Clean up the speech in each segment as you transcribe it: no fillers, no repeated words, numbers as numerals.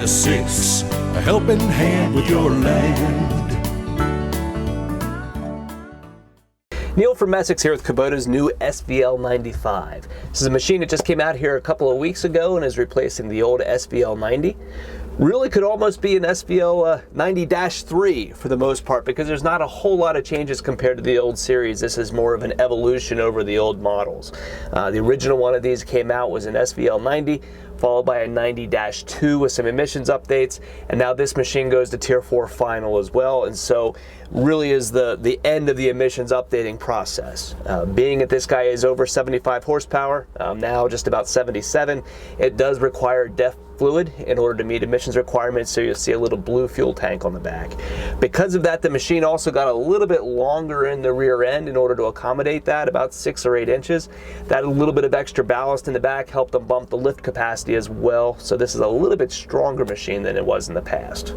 Messick's, a helping hand with your land. Neil from Messick's here with Kubota's new SVL95. This is a machine that just came out here a couple of weeks ago and is replacing the old SVL90. Really could almost be an SVL90-3 for the most part, because there's not a whole lot of changes compared to the old series. This is more of an evolution over the old models. The original one of these came out was an SVL90, followed by a 90-2 with some emissions updates, and now this machine goes to Tier 4 final as well, and so really is the end of the emissions updating process. Being that this guy is over 75 horsepower, now just about 77, it does require DEF fluid in order to meet emissions requirements, so you'll see a little blue fuel tank on the back. Because of that, the machine also got a little bit longer in the rear end in order to accommodate that, about 6 or 8 inches. That little bit of extra ballast in the back helped them bump the lift capacity as well, so this is a little bit stronger machine than it was in the past.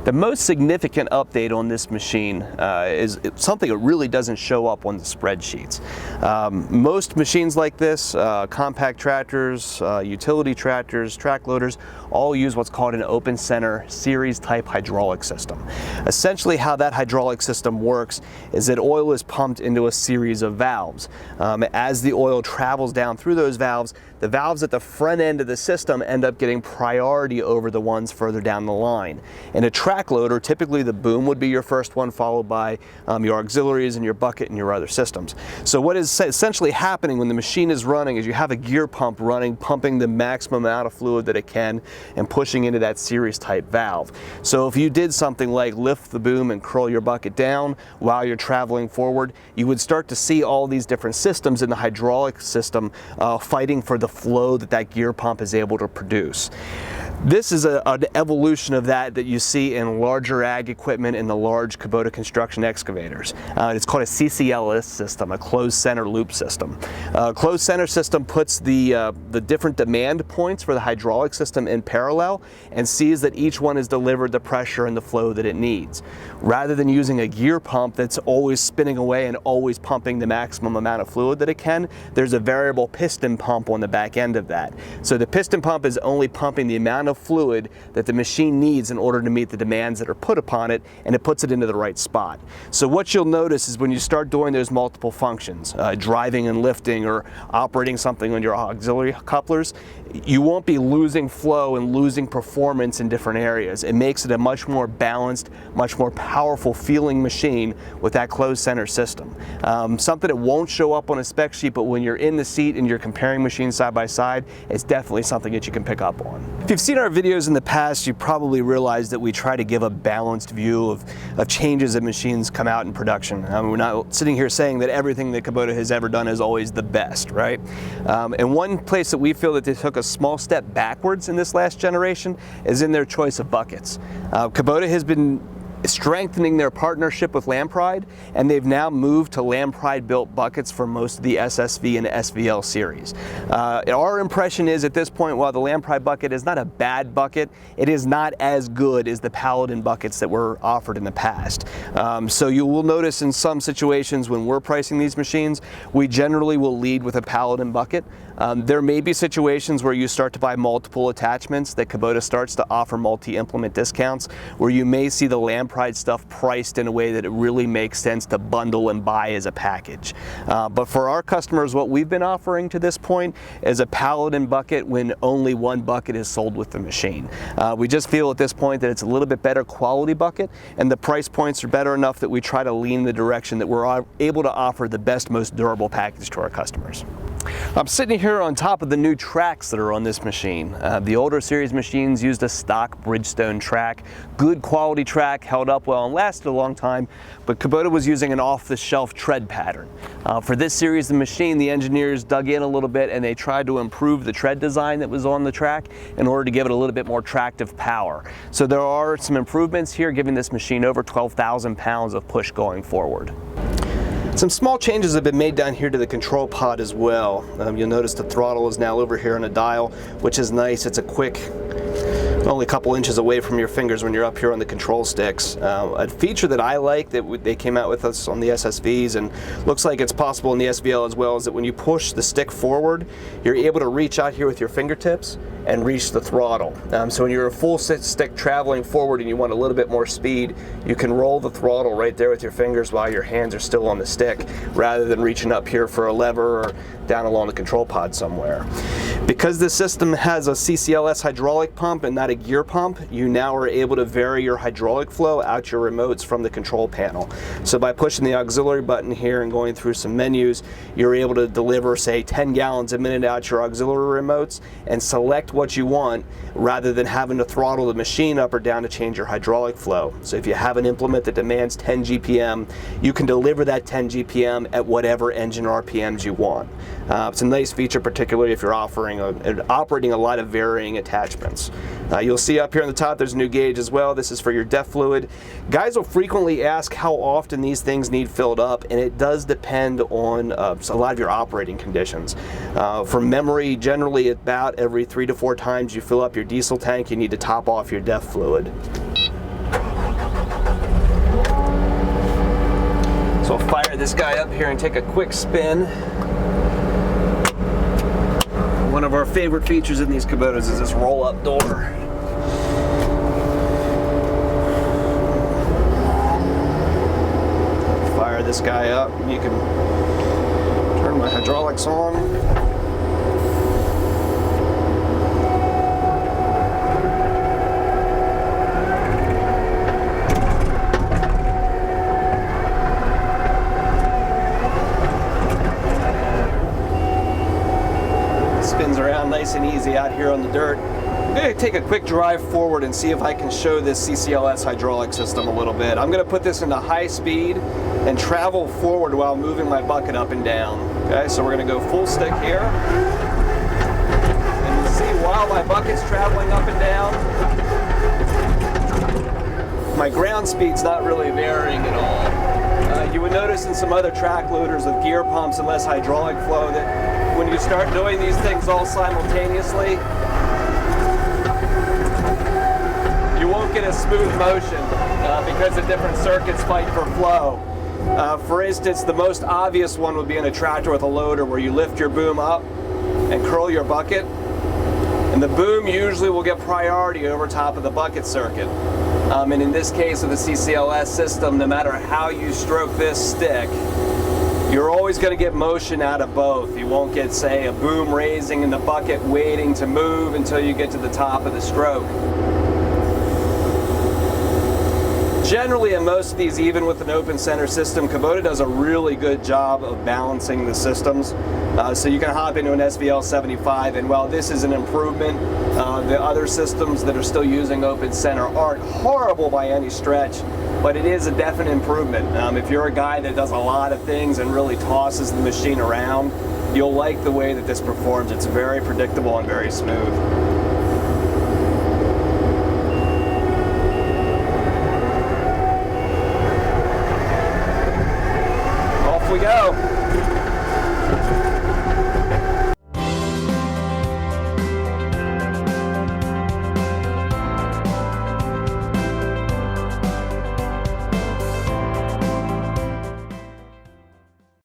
The most significant update on this machine is something that really doesn't show up on the spreadsheets. Most machines like this, compact tractors, utility tractors, track loaders, all use what's called an open center series type hydraulic system. Essentially how that hydraulic system works is that oil is pumped into a series of valves. As the oil travels down through those valves, the valves at the front end of the system end up getting priority over the ones further down the line. In a track loader, typically the boom would be your first one, followed by your auxiliaries and your bucket and your other systems. So what is essentially happening when the machine is running is you have a gear pump running, pumping the maximum amount of fluid that it can and pushing into that series type valve. So if you did something like lift the boom and curl your bucket down while you're traveling forward, you would start to see all these different systems in the hydraulic system fighting for the flow that gear pump is able to produce. This is an evolution of that you see in larger ag equipment in the large Kubota construction excavators. It's called a CCLS system, a closed center loop system. Closed center system puts the different demand points for the hydraulic system in parallel and sees that each one has delivered the pressure and the flow that it needs. Rather than using a gear pump that's always spinning away and always pumping the maximum amount of fluid that it can, there's a variable piston pump on the back end of that. So the piston pump is only pumping the amount of fluid that the machine needs in order to meet the demands that are put upon it, and it puts it into the right spot. So what you'll notice is when you start doing those multiple functions, driving and lifting or operating something on your auxiliary couplers, you won't be losing flow and losing performance in different areas. It makes it a much more balanced, much more powerful feeling machine with that closed center system. Something that won't show up on a spec sheet, but when you're in the seat and you're comparing machines side by side, it's definitely something that you can pick up on. If you've seen our videos in the past, you probably realize that we try to give a balanced view of changes as machines come out in production. We're not sitting here saying that everything that Kubota has ever done is always the best, right? And one place that we feel that they took a small step backwards in this last generation is in their choice of buckets. Kubota has been strengthening their partnership with Lampride, and they've now moved to Lampride built buckets for most of the SSV and SVL series. Our impression is at this point, while the Lampride bucket is not a bad bucket, it is not as good as the Paladin buckets that were offered in the past. So you will notice in some situations when we're pricing these machines, we generally will lead with a Paladin bucket. There may be situations where you start to buy multiple attachments that Kubota starts to offer multi-implement discounts, where you may see the Lampride stuff priced in a way that it really makes sense to bundle and buy as a package. But for our customers, what we've been offering to this point is a Paladin bucket when only one bucket is sold with the machine. We just feel at this point that it's a little bit better quality bucket, and the price points are better enough that we try to lean in the direction that we're able to offer the best, most durable package to our customers. I'm sitting here on top of the new tracks that are on this machine. The older series machines used a stock Bridgestone track, good quality track, held up well and lasted a long time, but Kubota was using an off-the-shelf tread pattern. For this series of machine, the engineers dug in a little bit and they tried to improve the tread design that was on the track in order to give it a little bit more tractive power. So there are some improvements here, giving this machine over 12,000 pounds of push going forward. Some small changes have been made down here to the control pod as well. You'll notice the throttle is now over here on a dial, which is nice. It's a quick only a couple inches away from your fingers when you're up here on the control sticks. A feature that I like that they came out with us on the SSVs, and looks like it's possible in the SVL as well, is that when you push the stick forward, you're able to reach out here with your fingertips and reach the throttle. So when you're a full stick traveling forward and you want a little bit more speed, you can roll the throttle right there with your fingers while your hands are still on the stick, rather than reaching up here for a lever or down along the control pod somewhere. Because this system has a CCLS hydraulic pump and not a gear pump, you now are able to vary your hydraulic flow out your remotes from the control panel. So by pushing the auxiliary button here and going through some menus, you're able to deliver, say, 10 gallons a minute out your auxiliary remotes and select what you want, rather than having to throttle the machine up or down to change your hydraulic flow. So if you have an implement that demands 10 GPM, you can deliver that 10 GPM at whatever engine RPMs you want. It's a nice feature, particularly if you're operating a lot of varying attachments. You'll see up here on the top there's a new gauge as well. This is for your DEF fluid. Guys will frequently ask how often these things need filled up, and it does depend on a lot of your operating conditions. For memory, generally about every 3 to 4 times you fill up your diesel tank, you need to top off your DEF fluid. So I'll fire this guy up here and take a quick spin. One of our favorite features in these Kubotas is this roll-up door. Fire this guy up, and you can turn my hydraulics on. Spins around nice and easy out here on the dirt. I'm going to take a quick drive forward and see if I can show this CCLS hydraulic system a little bit. I'm going to put this into high speed and travel forward while moving my bucket up and down. Okay, so we're going to go full stick here. And you see while my bucket's traveling up and down, my ground speed's not really varying at all. You would notice in some other track loaders with gear pumps and less hydraulic flow that when you start doing these things all simultaneously, you won't get a smooth motion because the different circuits fight for flow. For instance, the most obvious one would be in a tractor with a loader, where you lift your boom up and curl your bucket, and the boom usually will get priority over top of the bucket circuit. And in this case with the CCLS system, no matter how you stroke this stick, you're always going to get motion out of both. You won't get, say, a boom raising and the bucket waiting to move until you get to the top of the stroke. Generally, in most of these, even with an open center system, Kubota does a really good job of balancing the systems. So you can hop into an SVL95, and while this is an improvement, the other systems that are still using open center aren't horrible by any stretch, but it is a definite improvement. If you're a guy that does a lot of things and really tosses the machine around, you'll like the way that this performs. It's very predictable and very smooth.